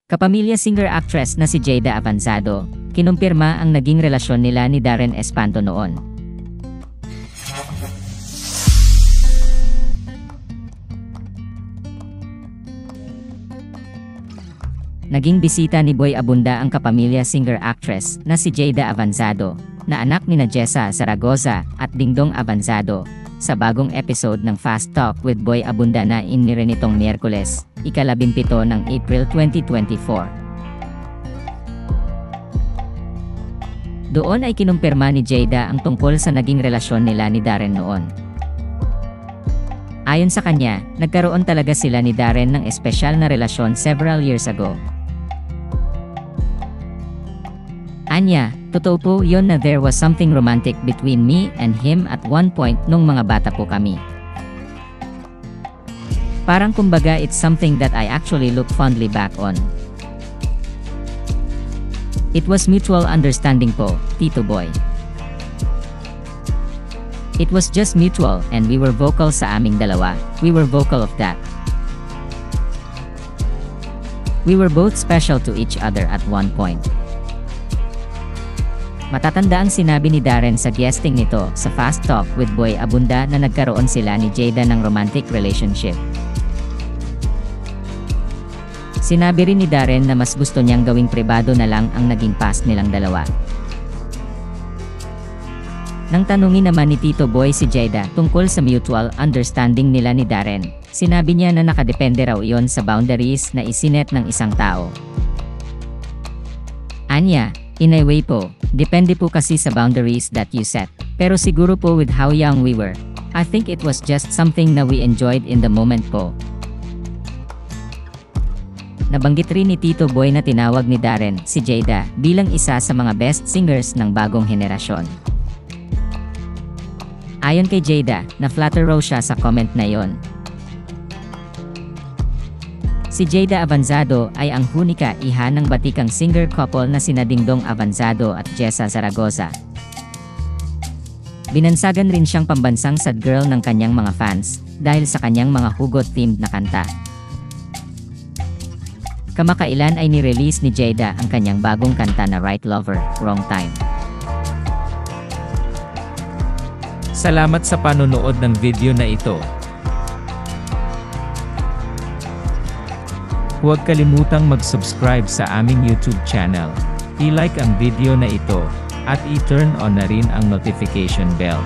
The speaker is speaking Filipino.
Kapamilya singer-actress na si Jayda Avanzado, kinumpirma ang naging relasyon nila ni Darren Espanto noon. Naging bisita ni Boy Abunda ang kapamilya singer-actress na si Jayda Avanzado, na anak ni Jessa Zaragoza at Dingdong Avanzado, sa bagong episode ng Fast Talk with Boy Abunda na inire nitong Miyerkules, ika-17 ng April 2024. Doon ay kinumpirma ni Jayda ang tungkol sa naging relasyon nila ni Darren noon. Ayon sa kanya, nagkaroon talaga sila ni Darren ng espesyal na relasyon several years ago. Anya, totoo po yon na there was something romantic between me and him at one point nung mga bata po kami. Parang kumbaga it's something that I actually look fondly back on. It was mutual understanding po, Tito Boy. It was just mutual and we were vocal sa aming dalawa, we were vocal of that. We were both special to each other at one point. Matatanda ang sinabi ni Darren sa guesting nito sa Fast Talk with Boy Abunda na nagkaroon sila ni Jayda ng romantic relationship. Sinabi rin ni Darren na mas gusto niyang gawing pribado na lang ang naging past nilang dalawa. Nang tanungin naman ni Tito Boy si Jayda tungkol sa mutual understanding nila ni Darren, sinabi niya na nakadepende raw iyon sa boundaries na isinet ng isang tao. Anya, in a way po, depende po kasi sa boundaries that you set. Pero siguro po with how young we were, I think it was just something na we enjoyed in the moment po. Nabanggit rin ni Tito Boy na tinawag ni Darren si Jayda bilang isa sa mga best singers ng bagong henerasyon. Ayon kay Jayda, na-flatter raw siya sa comment na yon. Si Jayda Avanzado ay ang hunika iha ng batikang singer couple na sina Dingdong Avanzado at Jessa Zaragoza. Binansagan rin siyang pambansang sad girl ng kanyang mga fans dahil sa kanyang mga hugot-themed na kanta. Kamakailan ay nirelease ni Jayda ang kanyang bagong kanta na Right Lover, Wrong Time. Salamat sa panonood ng video na ito. Huwag kalimutang mag-subscribe sa aming YouTube channel, i-like ang video na ito, at i-turn on na rin ang notification bell.